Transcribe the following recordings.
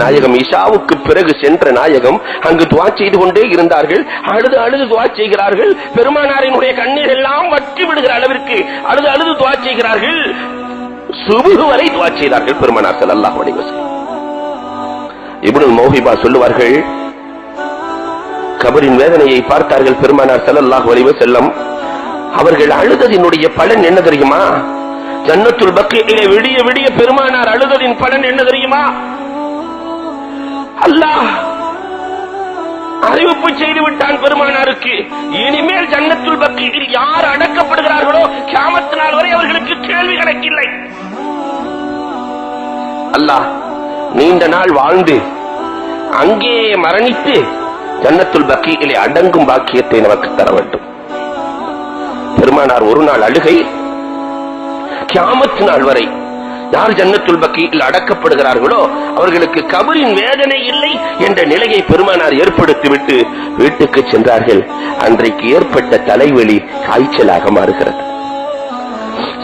நாயகம் இஷாவுக்கு பிறகு சென்ற நாயகம் அங்கு துஆ செய்து கொண்டே இருந்தார்கள். அழுது அழுது துஆ செய்கிறார்கள். பெருமானாரினுடைய கண்ணீர் எல்லாம் வற்றி விடுகிற அளவிற்கு அழுது அழுது துஆ செய்கிறார்கள். சுபஹ் வரை துஆ செய்தார்கள் பெருமானார் ஸல்லல்லாஹு அலைஹி வஸல்லம். இப்னுல் மௌஹிபா சொல்லுவார்கள், கபரின் வேதனையை பார்த்தார்கள் பெருமானார் ஸல்லல்லாஹு அலைஹி வஸல்லம். அவர்கள் அழுததினுடைய பலன் என்ன தெரியுமா? ஜன்னத்துல் பக்கீயிலே விடிய விடிய பெருமானார் அழுததின் பலன் என்ன தெரியுமா? அல்லாஹ் அறிவிப்பு செய்து விட்டான் பெருமானாருக்கு, இனிமேல் ஜன்னத்துல் பக்கீயில் யார் அடக்கப்படுகிறார்களோ கியாமத் நாள் வரை அவர்களுக்கு கேள்வி கணக்கில்லை. அல்லாஹ் நீண்ட நாள் வாழ்ந்து அங்கே மரணித்து ஜன்னத்துல் பக்கீயிலே அடங்கும் பாக்கியத்தை நமக்கு தர வேண்டும். பெருமானார் ஒரு நாள் அழுகை, கியாமத் நாள் வரை யார் ஜன்னத்துல் பக்கீயில் அடக்கப்படுகிறார்களோ அவர்களுக்கு கபரின் வேதனை இல்லை என்ற நிலையை பெருமானார் ஏற்படுத்திவிட்டு வீட்டுக்கு சென்றார்கள். அன்றைக்கு ஏற்பட்ட தலைவலி காய்ச்சலாக மாறுகிறது.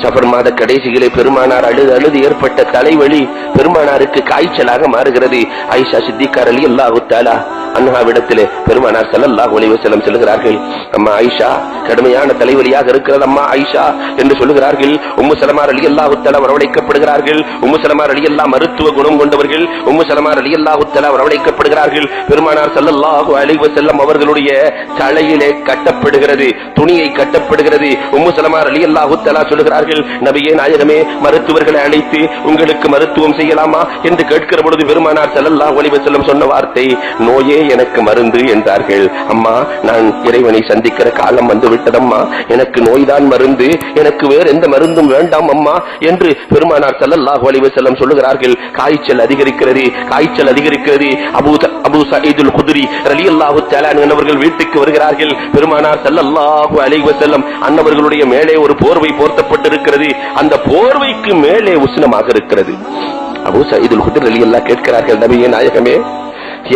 சஃபர் மாத கடைசியிலே பெருமானார் அழுது அழுது ஏற்பட்ட தலைவலி பெருமானாருக்கு காய்ச்சலாக மாறுகிறது. ஆயிஷா சித்திகா ரலியல்லாஹு தஆலா அன்ஹாவிடத்திலே பெருமானார் ஸல்லல்லாஹு அலைஹி வஸல்லம் சொல்கிறார்கள், அம்மா ஆயிஷா கடுமையான தலைவலியாக இருக்கிறது அம்மா ஆயிஷா என்று சொல்லுகிறார்கள். உம்மு சலமா ரலியல்லாஹு தஆலா வரவழைக்கப்படுகிறார்கள். உம்மு சலமா ரலியல்லாஹு மருத்துவ குணம் கொண்டவர்கள். உம்மு சலமா ரலியல்லாஹு தஆலா வரவழைக்கப்படுகிறார்கள். பெருமானார் ஸல்லல்லாஹு அலைஹி வஸல்லம் அவர்களுடைய தலையிலே கட்டப்படுகிறது, துணியை கட்டப்படுகிறது. உம்மு சலமா ரலியல்லாஹு தஆலா சொல்லுகிறார்கள், நபியே நாயகமே மருத்துவர்களை அழைத்து உங்களுக்கு மருத்துவம் செய்யலாமா என்று கேட்கிற பொழுது பெருமானார் ஸல்லல்லாஹு அலைஹி வஸல்லம் சொன்ன வார்த்தை, நோயே எனக்கு மருந்து என்றார்கள். அம்மா நான் இறைவனை சந்திக்கிற காலம் வந்து விட்டதம்மா, எனக்கு நோய்தான் மருந்து, எனக்கு வேறு எந்த மருந்தும் வேண்டாம் அம்மா என்று பெருமானார் ஸல்லல்லாஹு அலைஹி வஸல்லம் சொல்லுகிறார்கள். காய்ச்சல் அதிகரிக்கிறது, காய்ச்சல் அதிகரிக்கிறது. அபூ சயீதுல் குத்ரி ரலியல்லாஹு தஆலா அன்ஹு வீட்டுக்கு வருகிறார்கள். பெருமானார் ஸல்லல்லாஹு அலைஹி வஸல்லம் அன்னவர்களுடைய மேலே ஒரு போர்வை போர்த்தப்பட்டிருக்கிறது. அந்த போர்வைக்கு மேலே உஷ்ணமாக இருக்கிறது. அபூ சயீதுல் குத்ரி ரலியல்லாஹு கேட்கிறார்கள், நபியே நாயகமே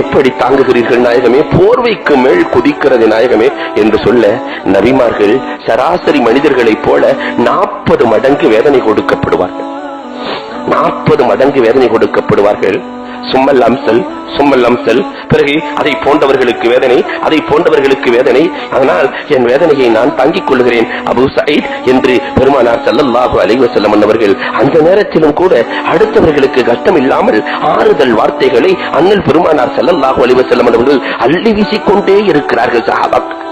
எப்படி தாங்குகிறீர்கள் நாயகமே? போர்வைக்கு மேல் கொதிக்கிறது நாயகமே என்று சொல்ல, நபிமார்கள் சராசரி மனிதர்களைப் போல 40 மடங்கு வேதனை கொடுக்கப்படுவார்கள். 40 மடங்கு வேதனை கொடுக்கப்படுவார்கள். சும்மல் அம்சல், பிறகு அதை போன்றவர்களுக்கு வேதனை, அதை போன்றவர்களுக்கு வேதனை. அதனால் என் வேதனையை நான் தாங்கிக் கொள்கிறேன் அபூ சயீத் என்று பெருமானார் ஸல்லல்லாஹு அலைஹி வஸல்லம் அவர்கள் அந்த நேரத்திலும் கூட அடுத்தவர்களுக்கு கஷ்டம் இல்லாமல் ஆறுதல் வார்த்தைகளை அண்ணல் பெருமானார் ஸல்லல்லாஹு அலைஹி வஸல்லம் அவர்கள் அள்ளி வீசிக்கொண்டே இருக்கிறார்கள். சஹாபாக்கள்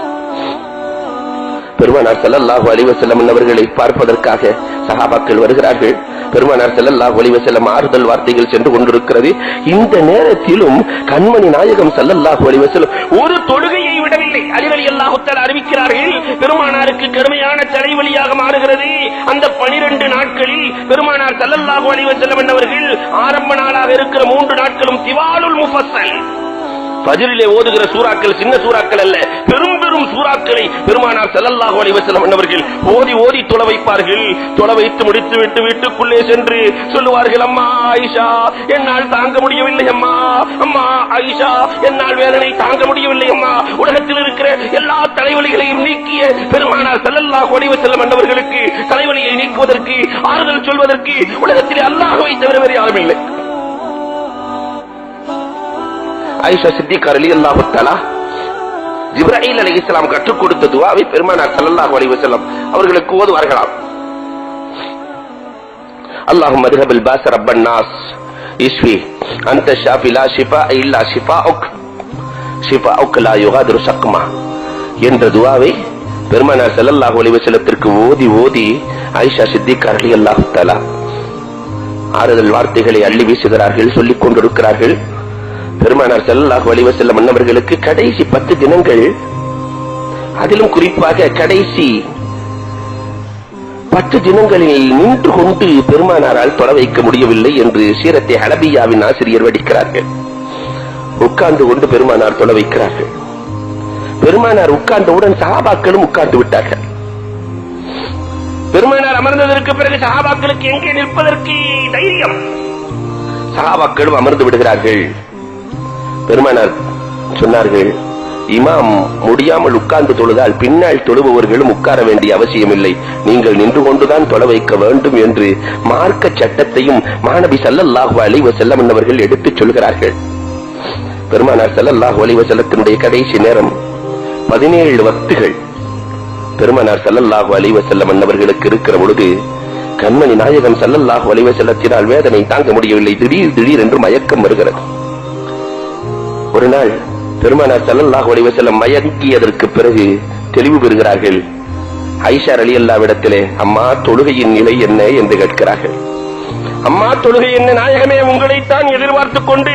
பெருமானார் ஸல்லல்லாஹு அலைஹி வஸல்லம் அவர்களை பார்ப்பதற்காக சஹாபாக்கள் வருகிறார்கள். பெருமானார் ஸல்லல்லாஹு அலைஹி வஸல்லம் ஆறுதல் வார்த்தைகள் சென்று கொண்டிருக்கிறது. இந்த நேரத்திலும் கண்மணி நாயகம் ஸல்லல்லாஹு அலைஹி வஸல்லம் ஒரு தொழுகையை விடவில்லை. அலி ரலியல்லாஹு தஆலா அறிவிக்கிறார்கள், பெருமானாருக்கு கடுமையான தலைவலியாக மாறுகிறது. அந்த 12 நாட்களில் பெருமானார் ஸல்லல்லாஹு அலைஹி வஸல்லம் அவர்கள் ஆரம்ப நாளாக இருக்கிற 3 நாட்களும் திவாலுல் முஃபஸ்ஸல் ஃபஜ்ரிலே ஓதுகிற சூறாக்கள் சின்ன சூறாக்கள் அல்ல, பெரும் பெரும் சூறாக்களை பெருமானார் ஸல்லல்லாஹு அலைஹி வஸல்லம் அவர்கள் ஓதி ஓதி தொழ வைப்பார்கள். தொழ வைத்து முடித்து விட்டு வீட்டுக்குள்ளே சென்று சொல்லுவார்கள், அம்மா ஆயிஷா என்னால் தாங்க முடியவில்லை அம்மா, அம்மா ஆயிஷா என்னால் வேதனை தாங்க முடியவில்லை அம்மா. உலகத்தில் இருக்கிற எல்லா தலைவலிகளையும் நீக்கிய பெருமானார் ஸல்லல்லாஹு அலைஹி வஸல்லம் அவர்களுக்கு தலைவலியை நீக்குவதற்கு ஆறுதல் சொல்வதற்கு உலகத்தில் அல்லாஹ்வை தவிர வேறு யாரும் இல்லை. ஆயிஷா சித்திகா ரலியல்லாஹு தஆலா ஜிப்ரீல் அலைஹிஸ்ஸலாம் கற்றுக் கொடுத்த துஆவை பெருமானார் ஸல்லல்லாஹு அலைஹி வஸல்லம் அவர்களுக்கு ஓதுவார்களாம். அல்லாஹும்ம அத்ஹிபில் பாஸ ரப்பன் நாஸ் இஸ்வி அன்த ஷாஃபி லா ஷிஃபா இல்லா ஷிஃபாஉக் லா யுகாதிரு ஸக்மா என்ற துஆவை பெருமானார் ஸல்லல்லாஹு அலைஹி வஸல்லத்திற்கு ஓதி ஓதி ஆயிஷா சித்திகா ரலியல்லாஹு தஆலா ஆறுதல் வார்த்தைகளை அள்ளி வீசுகிறார்கள், சொல்லிக் கொண்டிருக்கிறார்கள். பெருமானார் ஸல்லல்லாஹு அலைஹி வஸல்லம் அவர்களுக்கு கடைசி 10 தினங்கள், அதிலும் குறிப்பாக கடைசி 10 தினங்களில் நின்று கொண்டு பெருமானாரால் தொழ வைக்க முடியவில்லை என்று சீரத்தே ஹலபியாவின் ஆசிரியர் வடிக்கிறார்கள். உட்கார்ந்து கொண்டு பெருமானார் தொழ வைக்கிறார்கள். பெருமானார் உட்கார்ந்தவுடன் சஹாபாக்களும் உட்கார்ந்து விட்டார்கள். பெருமானார் அமர்ந்ததற்கு பிறகு சஹாபாக்களுக்கு எங்கே நிற்பதற்கு தைரியம்? சஹாபாக்களும் அமர்ந்து விடுகிறார்கள். பெருமானார் சொன்னார்கள், இமாம் முடியாமல் உட்கார்ந்து தொழுதால் பின்னால் தொழுபவர்களும் உட்கார வேண்டிய அவசியம் இல்லை, நீங்கள் நின்று கொண்டுதான் தொழ வைக்க வேண்டும் என்று மார்க்க சட்டத்தையும் மாநபி ஸல்லல்லாஹு அலைஹி வஸல்லம் அவர்கள் எடுத்துச் சொல்கிறார்கள். பெருமானார் ஸல்லல்லாஹு அலைஹி வஸல்லத்தினுடைய கடைசி நேரம் 17 வக்துகள் பெருமானார் ஸல்லல்லாஹு அலைஹி வஸல்லம் அவர்களுக்கு இருக்கிற பொழுது கண்மணி நாயகம் ஸல்லல்லாஹு அலைஹி வஸல்லத்தினால் வேதனை தாங்க முடியவில்லை. திடீர் என்று மயக்கம் வருகிறது. ஒரு நாள் பெருமானார் ஸல்லல்லாஹு அலைஹி வஸல்லம் மயங்கியதற்கு பிறகு தெளிவு பெறுகிறார்கள். ஆயிஷா ரலியல்லாஹுவிடத்திலே அம்மா தொழுகையின் நிலை என்ன என்று கேட்கிறார்கள். அம்மா தொழுகை என்ன நாயகமே, உங்களைத்தான் எதிர்பார்த்துக் கொண்டு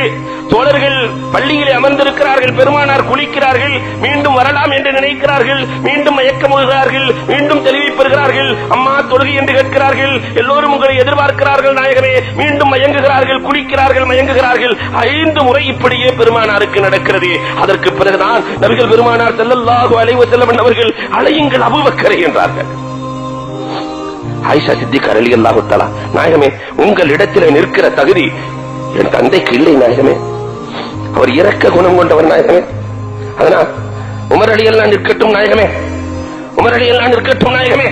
தோழர்கள் பள்ளியிலே அமர்ந்திருக்கிறார்கள். பெருமானார் குளிக்கிறார்கள், மீண்டும் வரலாம் என்று நினைக்கிறார்கள், மீண்டும் மயக்கமுகிறார்கள், மீண்டும் தெளிவை பெறுகிறார்கள். அம்மா தொழுகை என்று கேட்கிறார்கள். எல்லோரும் உங்களை எதிர்பார்க்கிறார்கள் நாயகமே. மீண்டும் மயங்குகிறார்கள், குளிக்கிறார்கள், மயங்குகிறார்கள். 5 முறை இப்படியே பெருமானாருக்கு நடக்கிறது. அதற்கு பிறகுதான் நபிகள் பெருமானார் ஸல்லல்லாஹு அலைஹி வஸல்லம் அவர்கள் அழையுங்கள் அபூபக்கரை என்றார்கள். ஆயிஷா சித்திகா ரலியல்லாஹு தஆலா, நாயகமே உங்களிடத்தில் நிற்கிற தகுதி என் தந்தைக்கு இல்லை நாயகமே, அவர் இரக்க குணம் கொண்டவர் நாயகமே, அதனால் உமர் ரலியல்லாஹு நிற்கட்டும் நாயகமே, உமர் ரலியல்லாஹு நிற்கட்டும் நாயகமே.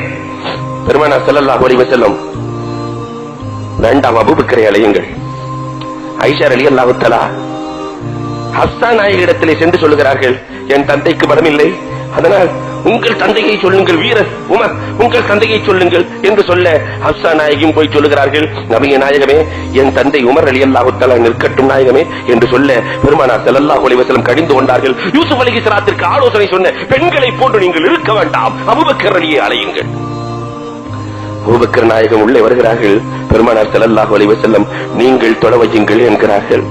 பெருமானார் ஸல்லல்லாஹு அலைஹி வஸல்லம் வேண்டாம் அபூபக்கரை அழையுங்கள். ஆயிஷா ரலியல்லாஹு தஆலா ஹஸ்ஸா நாயகிடத்திலே சென்று சொல்லுகிறார்கள், என் தந்தைக்கு பலமில்லை, அதனால் உங்கள் தந்தையை சொல்லுங்கள் வீரர் உமர், உங்கள் தந்தையை சொல்லுங்கள் என்று சொல்ல ஹப்ஸா நாயகியும் போய் சொல்லுகிறார்கள். நபியே நாயகமே, என் தந்தை உமர் ரலியல்லாஹு தஆலா நிற்கட்டும் நாயகமே என்று சொல்ல பெருமானார் ஸல்லல்லாஹு அலைஹி வஸல்லம் கடிந்து கொண்டார்கள். யூசுப் அலைஹிஸ்ஸலாத்திற்கு ஆலோசனை சொன்ன பெண்களை போன்று நீங்கள் இருக்க வேண்டாம், அபூபக்கர் ரலியை அழையுங்கள். அபூபக்கர் நாயகம் உள்ளே வருகிறார்கள். பெருமானார் ஸல்லல்லாஹு அலைஹி வஸல்லம் நீங்கள் தொழ வையுங்கள் என்கிறார்கள்.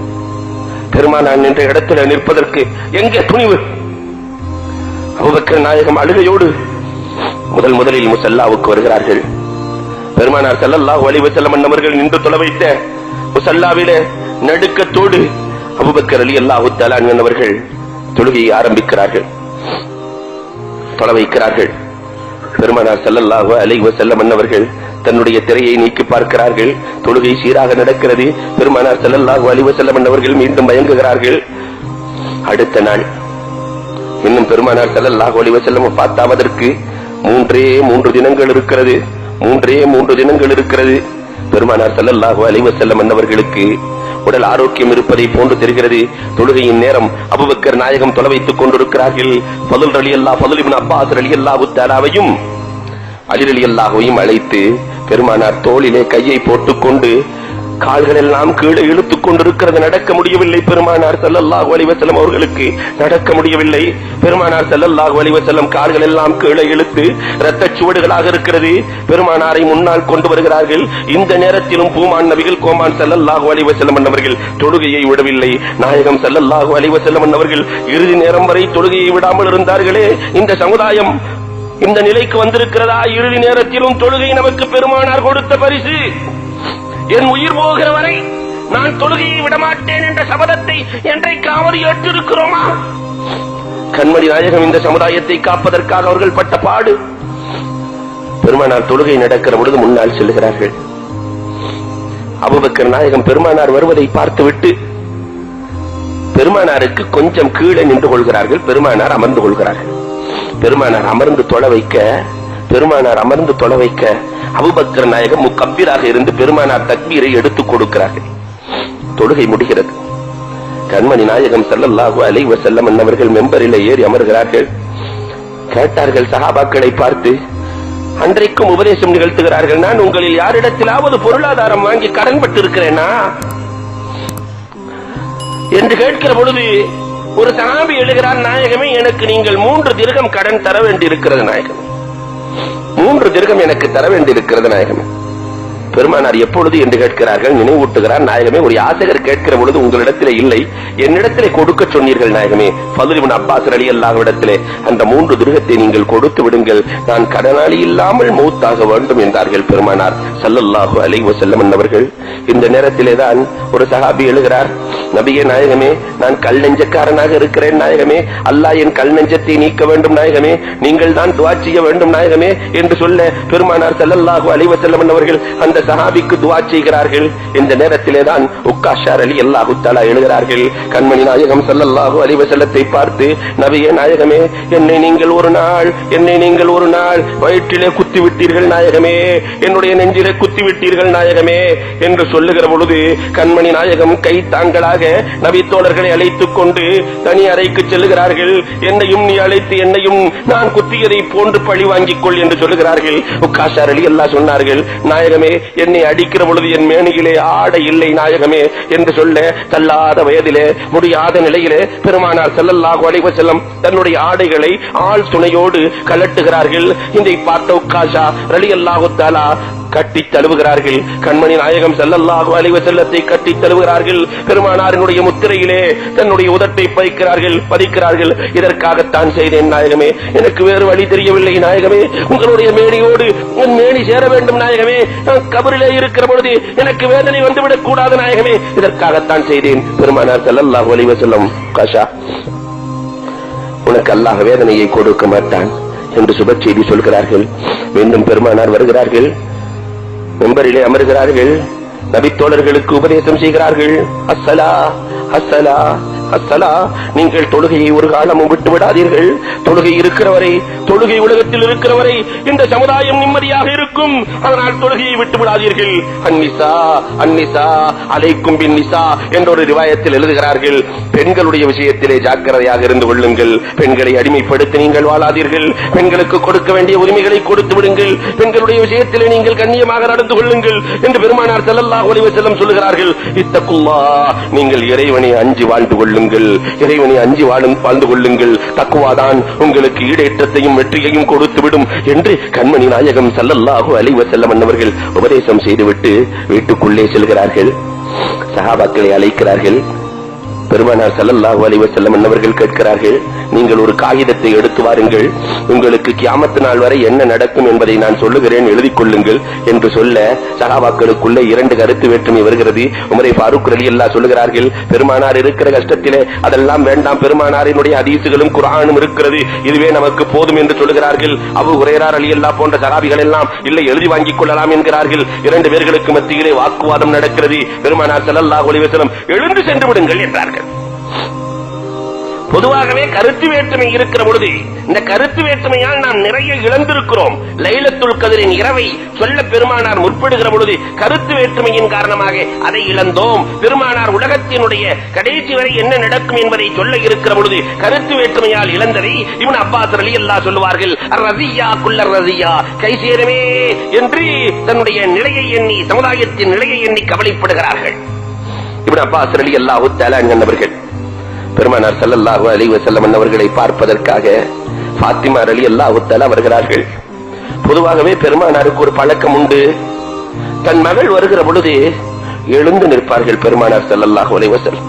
பெருமானார் நின்ற இடத்துல நிற்பதற்கு எங்கே துணிவு? அபூபக்கர் நாயகம் அழுகையோடு முதலில் முஸல்லாவுக்கு வருகிறார்கள். பெருமானார் ஸல்லல்லாஹு அலைஹி வஸல்லம் அவர்கள் நின்று தொழ வைத்த முஸல்லாவிலே நடுக்கத்தோடு அபூபக்கர் ரலியல்லாஹு தஆலா அவர்கள் தொழுகையை ஆரம்பிக்கிறார்கள், தொழ வைக்கிறார்கள். பெருமானார் ஸல்லல்லாஹு அலைஹி வஸல்லம் அவர்கள் தன்னுடைய திரையை நீக்கி பார்க்கிறார்கள். தொழுகை சீராக நடக்கிறது. பெருமானார் ஸல்லல்லாஹு அலைஹி வஸல்லம் அவர்கள் மீண்டும் மயங்குகிறார்கள். அடுத்த நாள் இன்னும் பெருமானார் ஸல்லல்லாஹு அலைஹி வஸல்லம் பார்த்தாவதற்கு 3 தினங்கள் இருக்கிறது. 3 தினங்கள் இருக்கிறது. பெருமானார் ஸல்லல்லாஹு அலைஹி வஸல்லம் அவர்களுக்கு உடல் ஆரோக்கியம் இருப்பதை போன்று தெரிகிறது. தொழுகையின் நேரம் அபூபக்கர் நாயகம் தொலை வைத்துக் கொண்டிருக்கிறார்கள். ஃபதுல் இப்னு அப்பாஸ் ரலியல்லாஹு தஆலாவையும் அலி ரலியல்லாஹுவையும் அழைத்து பெருமானார் தோளிலே கையை போட்டுக்கொண்டு கால்கள் எல்லாம் கீழே இழுத்துக் கொண்டிருக்கிறது, நடக்க முடியவில்லை. பெருமானார் ஸல்லல்லாஹு அலைஹி வஸல்லம் அவர்களுக்கு நடக்க முடியவில்லை. பெருமானார் ஸல்லல்லாஹு அலைஹி வஸல்லம் கால்கள் எல்லாம் கீழே இழுத்து இரத்த சுவடுகளாக இருக்கிறது. பெருமானாரை முன்னால் கொண்டு வருகிறார்கள். இந்த நேரத்திலும் பூமான் நபிகள் கோமான் ஸல்லல்லாஹு அலைஹி வஸல்லம் அவர்கள் தொழுகையை விடவில்லை. நாயகம் ஸல்லல்லாஹு அலைஹி வஸல்லம் அவர்கள் இறுதி நேரம் வரை தொழுகையை விடாமல் இருந்தார்களே, இந்த சமுதாயம் இந்த நிலைக்கு வந்திருக்கிறதா? இறுதி நேரத்திலும் தொழுகை நமக்கு பெருமானார் கொடுத்த பரிசு. என் உயிர் போகிற வரை நான் தொழுகையை விடமாட்டேன் என்ற சபதத்தை என்றைக்காவது ஏற்றிருக்கிறோமா? கண்மணி நாயகம் இந்த சமுதாயத்தை காப்பதற்காக அவர்கள் பட்ட பாடு. பெருமானார் தொழுகை நடக்கிற பொழுது முன்னால் செல்கிறார்கள். அபூபக்கர் நாயகம் பெருமானார் வருவதை பார்த்துவிட்டு பெருமானாருக்கு கொஞ்சம் கீழே நின்று கொள்கிறார்கள். பெருமானார் அமர்ந்து கொள்கிறார்கள். பெருமானார் அமர்ந்து தொழ வைக்க அபூபக்கர் நாயகம் முக்கப்பிராக இருந்து பெருமானார் தக்பீரை எடுத்துக் கொடுக்கிறார்கள். தொழுகை முடிகிறது. கண்மணி நாயகம் ஸல்லல்லாஹு அலைஹி வஸல்லம் அவர்கள் மெம்பரிலே ஏறி அமர்கிறார்கள். கேட்டார்கள் சஹாபாக்களை பார்த்து, அன்றைக்கும் உபதேசம் நிகழ்த்துகிறார்கள், நான் உங்களில் யாரிடத்திலாவது பொருளாதாரம் வாங்கி கடன் பட்டு இருக்கிறேனா என்று கேட்கிற பொழுது ஒரு சஹாபி எழுகிறார், நாயகமே எனக்கு நீங்கள் 3 திர்ஹம் கடன் தர வேண்டியிருக்கிறது நாயகமே, 3 திர்ஹம் எனக்கு தர வேண்டியிருக்கிறது நாயகமே. பெருமானார் எப்பொழுது என்று கேட்கிறார்கள். நினைவூட்டுகிறார், நாயகமே ஒரு யாசகர் கேட்கிற பொழுது உங்களிடத்திலே இல்லை, என்னிடத்திலே கொடுக்க சொன்னீர்கள் நாயகமே. ஃபதுல் இப்னு அப்பாஸ் ரலியல்லாஹு இடத்திலே அந்த 3 திர்ஹத்தை நீங்கள் கொடுத்து விடுங்கள், நான் கடனாளி இல்லாமல் மௌத்தாக வேண்டும் என்றார்கள் பெருமானார் ஸல்லல்லாஹு அலைஹி வஸல்லம் அவர்கள். இந்த நேரத்திலே தான் ஒரு சஹாபி எழுகிறார், நபியே நாயகமே நான் கல் நெஞ்சக்காரனாக இருக்கிறேன் நாயகமே, அல்லாஹ் என் கல் நெஞ்சத்தை நீக்க வேண்டும் நாயகமே, நீங்கள் தான் துஆ செய்ய வேண்டும் நாயகமே என்று சொல்ல பெருமானார் ஸல்லல்லாஹு அலைஹி வஸல்லம் அவர்கள் அந்த சஹாபிக்கு துஆ செய்கிறார்கள். இந்த நேரத்திலே தான் உக்காஷா ரலியல்லாஹு தஆலா எழுகிறார்கள். கண்மணி நாயகம் ஸல்லல்லாஹு அலைஹி வஸல்லத்தை பார்த்து, நபியே நாயகமே, என்னை நீங்கள் ஒரு நாள் வயிற்றிலே குத்தி விட்டீர்கள் நாயகமே, என்னுடைய நெஞ்சிலே குத்தி விட்டீர்கள் நாயகமே என்று சொல்லுகிற பொழுது கண்மணி நாயகம் கை தாங்களாக நபி தோழர்களை அழைத்துக் கொண்டு தனி அறைக்கு செல்லுகிறார்கள். என்னையும் நீ அழைத்து என்னையும் நான் குத்தியதை போன்று பழி வாங்கிக் கொள் என்று சொல்லுகிறார்கள். உக்காஷா ரலியல்லாஹு சொன்னார்கள், நாயகமே, என்னை அடிக்கிற பொழுது என் மேனியிலே ஆடை இல்லை நாயகமே என்று சொல்ல, தள்ளாத வயதிலே முடியாத நிலையிலே பெருமானார் ஸல்லல்லாஹு அலைஹி வஸல்லம் தன்னுடைய ஆடைகளை ஆள் துணையோடு கலட்டுகிறார்கள். இதை பார்த்த உக்காஷா ரலியல்லாஹு தஆலா கட்டி தழுவுகிறார்கள். கண்மணி நாயகம் ஸல்லல்லாஹு அலைஹி வஸல்லத்தை கட்டி தழுவுகிறார்கள். பெருமானாரினுடைய முத்திரையிலே தன்னுடைய உதட்டை பதிக்கிறார்கள். இதற்காகத்தான் செய்தேன் நாயகமே, எனக்கு வேறு வழி தெரியவில்லை நாயகமே, உங்களுடைய மேனியோடு என் மேனி சேர வேண்டும் நாயகமே, நான் கபரிலே இருக்கிற பொழுது எனக்கு வேதனை வந்துவிடக் கூடாது நாயகமே, இதற்காகத்தான் செய்தேன். பெருமானார் ஸல்லல்லாஹு அலைஹி வஸல்லம், காஷா, உனக்கு அல்லாஹ் வேதனையை கொடுக்க மாட்டான் என்று சுப செய்தி சொல்கிறார்கள். மீண்டும் பெருமானார் வருகிறார்கள், மெம்பரிலே அமர்கிறார்கள், நபித்தோழர்களுக்கு உபதேசம் செய்கிறார்கள். அஸ்ஸலா அஸ்ஸலா அஸ்ஸலா, நீங்கள் தொழுகையை ஒரு காலமும் விட்டு விடாதீர்கள். தொழுகை இருக்கிறவரை, தொழுகை உலகத்தில் இருக்கிறவரை இந்த சமுதாயம் நிம்மதியாக இருக்கும். அதனால் தொழுகையை விட்டு விடாதீர்கள். அன்னிசா அன்னிசா அலைக்கும் பின் நிசா என்ற ஒரு ரிவாயத்தில் எழுதுகிறார்கள், பெண்களுடைய விஷயத்திலே ஜாக்கிரதையாக இருந்து கொள்ளுங்கள். பெண்களை அடிமைப்படுத்தி நீங்கள் வாழாதீர்கள். பெண்களுக்கு கொடுக்க வேண்டிய உரிமைகளை கொடுத்து விடுங்கள். பெண்களுடைய விஷயத்திலே நீங்கள் கண்ணியமாக நடந்து கொள்ளுங்கள் என்று பெருமானார் ஸல்லல்லாஹு அலைஹி வஸல்லம் சொல்லுகிறார்கள். இத்தகுல்லாஹ், நீங்கள் இறைவனை அஞ்சி வாழ்ந்து கொள்ளுங்கள். இறைவனை அஞ்சி வாழ்ந்து கொள்ளுங்கள். தக்குவாதான் உங்களுக்கு ஈடேற்றத்தையும் வெற்றியையும் கொடுத்துவிடும் என்று கண்மணி நாயகம் ஸல்லல்லாஹு அலைஹி வஸல்லம் அவர்கள் உபதேசம் செய்துவிட்டு வீட்டுக்குள்ளே செல்கிறார்கள். சஹாபாக்களை அழைக்கிறார்கள். பெருமானார் ஸல்லல்லாஹு அலைஹி வஸல்லம் அவர்கள் கேட்கிறார்கள், நீங்கள் ஒரு காகிதத்தை எடுத்து வாருங்கள், உங்களுக்கு கியாமத் நாள் வரை என்ன நடக்கும் என்பதை நான் சொல்லுகிறேன், எழுதிக் கொள்ளுங்கள் என்று சொல்ல, சஹாபாக்களுக்குள்ள இரண்டு கருத்து வேற்றுமை வருகிறது. உமரை ஃபாரூக் ரலியல்லாஹு சொல்லுகிறார்கள், பெருமானார் இருக்கிற கஷ்டத்திலே அதெல்லாம் வேண்டாம், பெருமானாரினுடைய ஹதீஸுகளும் குர்ஆனும் இருக்கிறது, இதுவே நமக்கு போதும் என்று சொல்லுகிறார்கள். அபூ ஹுரைரா ரலியல்லாஹு போன்ற சஹாபிகள் எல்லாம் இல்லை, எழுதி வாங்கிக் கொள்ளலாம் என்கிறார்கள். இரண்டு பேர்களுக்கு மத்தியிலே வாக்குவாதம் நடக்கிறது. பெருமானார் ஸல்லல்லாஹு அலைஹி வஸல்லம் எழுந்து சென்று விடுங்கள் என்றார்கள். பொதுவாகவே கருத்து வேற்றுமை இருக்கிற பொழுது இந்த கருத்து வேற்றுமையால் நாம் நிறைய இழந்திருக்கிறோம். லைலத்துல் கத்ரின் இரவை சொல்ல பெருமானார் முற்படுகிற பொழுது கருத்து வேற்றுமையின் காரணமாக அதை இழந்தோம். பெருமானார் உலகத்தினுடைய கடைசி வரை என்ன நடக்கும் என்பதை சொல்ல இருக்கிற பொழுது கருத்து வேற்றுமையால் இழந்ததை இப்னு அப்பாஸ் ரலியல்லாஹு சொல்லுவார்கள், ரஸியா குல்ல ரஸியா, கை சேரவே என்று தன்னுடைய நிலையை எண்ணி, சமுதாயத்தின் நிலையை எண்ணி கவலைப்படுகிறார்கள். இப்னு அப்பாஸ் ரலியல்லாஹு தஆலா அவர்கள் பெருமானார் ஸல்லல்லாஹு அலைஹி வஸல்லம் அவர்களை பார்ப்பதற்காக ஃபாத்திமா ரலியல்லாஹு தஆலா வருகிறார்கள். பொதுவாகவே பெருமானாருக்கு ஒரு பழக்கம் உண்டு, தன் மகள் வருகிற பொழுது எழுந்து நிற்பார்கள் பெருமானார் ஸல்லல்லாஹு அலைஹி வஸல்லம்.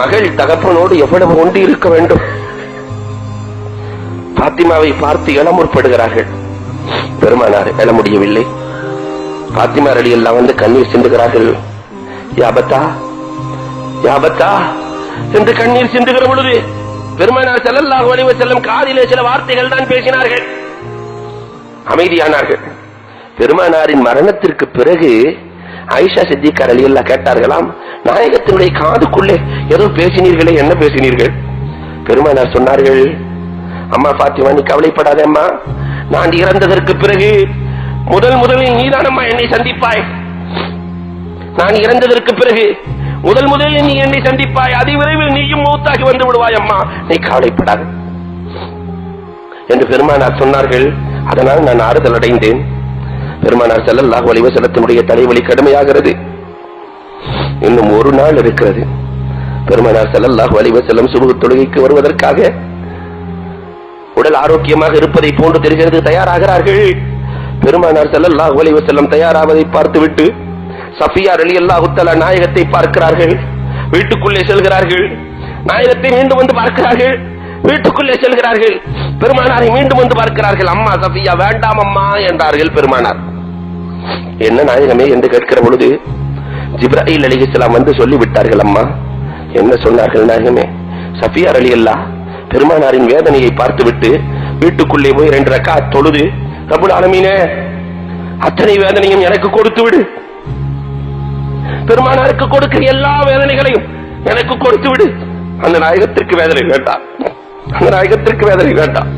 மகள் தகப்பனோடு எவ்வளவு ஒன்றி இருக்க வேண்டும். ஃபாத்திமாவை பார்த்து எழ முற்படுகிறார்கள். பெருமானார் எழ முடியவில்லை. ஃபாத்திமா ரலியல்லாஹு வந்து கண்ணீர் சிந்துகிறார்கள். யாபத்தா யாபத்தா என்று கண்ணீர் சிந்துகிற பொழுது பெருமானார் ஸல்லல்லாஹு அலைஹி வஸல்லம் காதிலே சில வார்த்தைகள் தான் பேசினார்கள், அமைதியானார்கள். பெருமானாரின் மரணத்திற்கு பிறகு ஆயிஷா சித்திகா ரலியல்லாஹு கேட்டார்களாம், நாயகத்தினுடைய காதுக்குள்ளே ஏதோ பேசினீர்களே, என்ன பேசினீர்கள்? பெருமானார் சொன்னார்கள், அம்மா ஃபாத்திமா, நீ கவலைப்படாதே அம்மா, நான் இறந்ததற்கு பிறகு முதலில் நீதானம்மா என்னை சந்திப்பாய். நான் இறந்ததற்கு பிறகு முதலில் நீ என்னை சந்திப்பாய், அதிவிரைவில் நீயும் மௌத்தாகி வந்து விடுவாய் அம்மா, நீ கவலைப்படாது என்று பெருமானார் சொன்னார்கள். அதனால் நான் ஆறுதல் அடைந்தேன். பெருமானார் ஸல்லல்லாஹு அலைஹி வஸல்லத்தினுடைய தலைவலி கடுமையாகிறது. இன்னும் ஒரு நாள் இருக்கிறது. பெருமானார் ஸல்லல்லாஹு அலைஹி வஸல்லம் சுபஹ் தொழுகைக்கு வருவதற்காக உடல் ஆரோக்கியமாக இருப்பதை போன்று தெரிகிறது, தயாராகிறார்கள். பெருமானார் ஸல்லல்லாஹு அலைஹி வஸல்லம் தயாராவதை பார்த்துவிட்டு சஃபியா ரலியல்லாஹு தஆலா நாயகத்தை பார்க்கிறார்கள். வீட்டுக்குள்ளே செல்கிறார்கள். நாயகத்தை மீண்டும் வந்து பார்க்கிறார்கள். வீட்டுக்குள்ளே செல்கிறார்கள். பெருமானாரை மீண்டும் வந்து பார்க்கிறார்கள். அம்மா சஃபியா, வேண்டாம் அம்மா என்றார்கள். பெருமானார், என்ன நாயகமே என்று கேட்கிற பொழுது ஜிப்ராயில் அலைஹிஸ்ஸலாம் வந்து சொல்லிவிட்டார்கள். அம்மா என்ன சொன்னார்கள் நாயகமே? சஃபியா ரலியல்லாஹு பெருமானாரின் வேதனையை பார்த்துவிட்டு வீட்டுக்குள்ளே போய் 2 ரக்காத் தொழுது, ரப்புல் ஆலமீனே, அத்தனை வேதனையும் எனக்கு கொடுத்து விடு. பெருமானாருக்கு கொடுக்கிற எல்லா வேதனைகளையும் எனக்கு கொடுத்து விடு. அந்த நாயகத்திற்கு வேதனை வேண்டாம், அந்த நாயகத்திற்கு வேதனை வேண்டாம்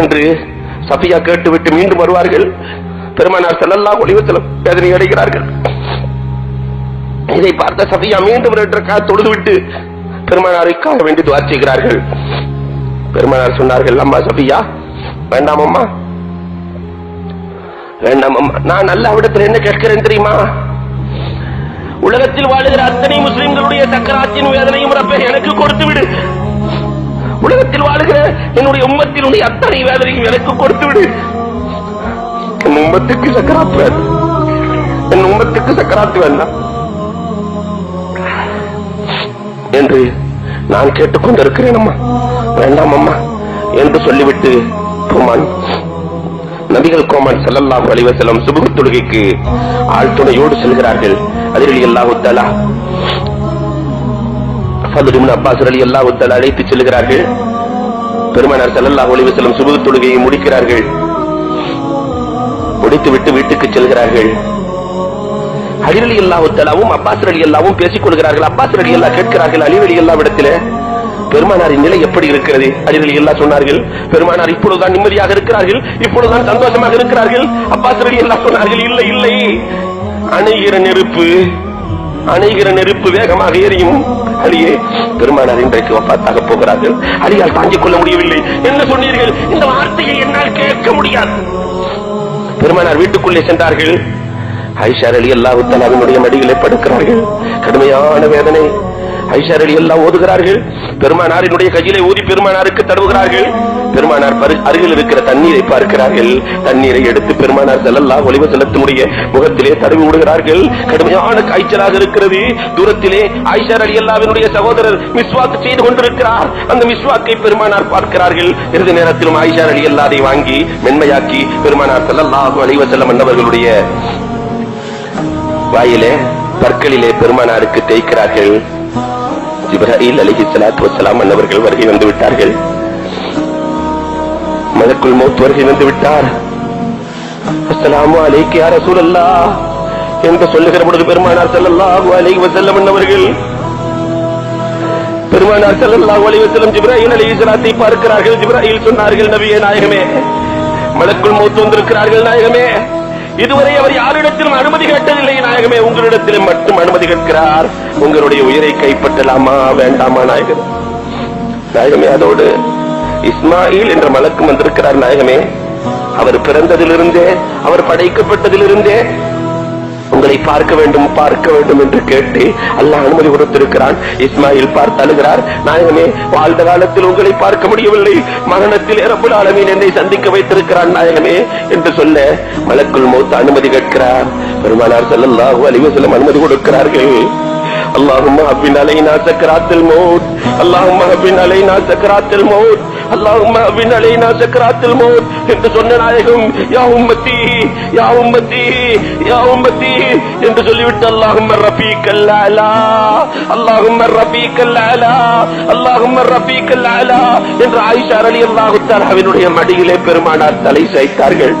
என்று சஃபியா கேட்டுவிட்டு மீண்டும் வருவார்கள். பெருமானார் ஸல்லல்லாஹு அலைஹி வஸல்லம் வேதனை அடைகிறார்கள். இதை பார்த்த சஃபியா மீண்டும் 2 ரக்காத் தொழுதுவிட்டு பெருமானாருக்காக வேண்டி துஆ செய்கிறார்கள். பெருமானார் சொன்னார்கள், அம்மா சஃபியா, வேண்டாம் அம்மா, வேண்டாம் அம்மா, நான் அல்லாஹ்விடத்தில் என்ன கேட்கிறேன் தெரியுமா? உலகத்தில் வாழுகிற அத்தனை முஸ்லிம்களுடைய சக்கராத்தின் வேதனையும் ரப்பே எனக்கு கொடுத்து விடு. உலகத்தில் வாழுகிற என்னுடைய உம்மத்தினுடைய அத்தனை வேதனையும் எனக்கு கொடுத்து விடு. என் உம்மத்துக்கு சக்கராத்து வேண்டாம், என் உம்மத்துக்கு சக்கராத்து வேண்டாம் என்று நான் கேட்டுக்கொண்டிருக்கிறேன் அம்மா, வேண்டாம் அம்மா என்று சொல்லிவிட்டு நபிகள் கோமான் ஸல்லல்லாஹு அலைஹி வஸல்லம் சுபஹ் தொழுகைக்கு ஆழ்துணையோடு செல்கிறார்கள். அதில் ரலியல்லாஹு தஆலா ஃபதுல் இப்னு அப்பாஸ் ரலியல்லாஹு தஆலா அழைத்து செல்கிறார்கள். பெருமானார் ஸல்லல்லாஹு அலைஹி வஸல்லம் சுபஹ் தொழுகையை முடிக்கிறார்கள். முடித்துவிட்டு வீட்டுக்கு செல்கிறார்கள். அலி ரலியல்லாஹு தஆலாவும் அப்பாஸ் ரலியல்லாஹுவும் பேசிக் கொள்கிறார்கள். அப்பாஸ் ரலியல்லாஹு கேட்கிறார்கள், அலி ரலியல்லாஹு இடத்திலே பெருமானாரின் நிலை எப்படி இருக்கிறது? அலி ரலியல்லாஹு சொன்னார்கள், பெருமானார் இப்பொழுதுதான் நிம்மதியாக இருக்கிறார்கள், இப்பொழுதுதான் சந்தோஷமாக இருக்கிறார்கள். அப்பாஸ் ரலியல்லாஹு சொன்னார்கள், இல்லை இல்லை, அணைகிற நெருப்பு வேகமாக எரியும். அலியே, பெருமானார் இன்றைக்கு வஃபாத்தாக போகிறார்கள், அலியால் தாங்கிக் கொள்ள முடியவில்லை. என்ன சொன்னீர்கள்? இந்த வார்த்தையை என்னால் கேட்க முடியாது. பெருமானார் வீட்டுக்குள்ளே சென்றார்கள். ஆயிஷா ரலியல்லாஹு தஆலாவினுடைய மடியிலே படுக்கிறார்கள். கடுமையான வேதனை. ஆயிஷா ரலியல்லாஹு ஓதுகிறார்கள். பெருமானாரினுடைய கையிலே ஊதி பெருமானாருக்கு தடவுகிறார்கள். பெருமானார் அருகில் இருக்கிற தண்ணீரை பார்க்கிறார்கள். தண்ணீரை எடுத்து பெருமானார் ஸல்லல்லாஹு அலைஹி வஸல்லத்தினுடைய முகத்திலே தடவி விடுகிறார்கள். கடுமையான காய்ச்சலாக இருக்கிறது. தூரத்திலே ஆயிஷா ரலியல்லாஹுவினுடைய சகோதரர் மிஸ்வாக் செய்து கொண்டிருக்கிறார். அந்த மிஸ்வாக்கை பெருமானார் பார்க்கிறார்கள். இறுதி நேரத்திலும் ஆயிஷா ரலியல்லாஹை வாங்கி மென்மையாக்கி பெருமானார் ஸல்லல்லாஹு அலைஹி வஸல்லம் அவர்களுடைய வாயிலே பற்களிலே பெருமானாருக்கு தேய்க்கிறார்கள். ஜிப்ராயில் அலைஹிஸ்ஸலாத்து வஸ்ஸலாம் அவர்கள் வருகை வந்து விட்டார்கள். மலக்குல் மௌத் வருகை வந்து விட்டார். அஸ்ஸலாமு அலைக்க யா ரசூலல்லாஹ் என்று சொல்லுகிற பொழுது பெருமானார் ஸல்லல்லாஹு அலைஹி வஸல்லம் அவர்கள் பெருமானார் ஸல்லல்லாஹு அலைஹி வஸல்லம் ஜிப்ராயில் அலைஹிஸ்ஸலாத்தை பார்க்கிறார்கள். ஜிப்ராயில் சொன்னார்கள், நபியே நாயகமே, மலக்குல் மௌத் வந்திருக்கிறார்கள் நாயகமே. இதுவரை அவர் யாரிடத்திலும் அனுமதி கேட்டதில்லை நாயகமே, உங்களிடத்திலும் மட்டும் அனுமதி கேட்கிறார். உங்களுடைய உயிரை கைப்பற்றலாமா வேண்டாமா நாயகமே? நாயகமே, அதோடு இஸ்மாயில் என்ற மலக்கு வந்திருக்கிறார் நாயகமே. அவர் பிறந்ததிலிருந்தே, அவர் படைக்கப்பட்டதிலிருந்தே உங்களை பார்க்க வேண்டும் என்று கேட்டு அல்லாஹ் அனுமதி கொடுத்திருக்கிறான். இஸ்மாயில் பார்த்து அழுகிறார், நாயகமே, வாழ்ந்த காலத்தில் உங்களை பார்க்க முடியவில்லை, மரணத்தில் ரப்புல் ஆலமீன் என்னை சந்திக்க வைத்திருக்கிறான் நாயகமே என்று சொல்ல மலக்குல் மௌத் அனுமதி கேட்கிறார். பெருமானார் ஸல்லல்லாஹு அலைஹி வஸல்லம் அனுமதி கொடுக்கிறார்கள். اللهم هون علينا سكرات الموت، اللهم هون علينا سكرات الموت، اللهم هون علينا سكرات الموت என்று சொன்ன நாயகம், யா உம்மத்தி யா உம்மத்தி யா உம்மத்தி என்று சொல்லிவிட்டு اللهم الرفيق الاعلى اللهم الرفيق الاعلى اللهم الرفيق الاعلى என்று ஆயிஷா ரலியல்லாஹு தஆலாவினுடைய மடியிலே பெருமானார் தலை சாய்த்தார்கள்.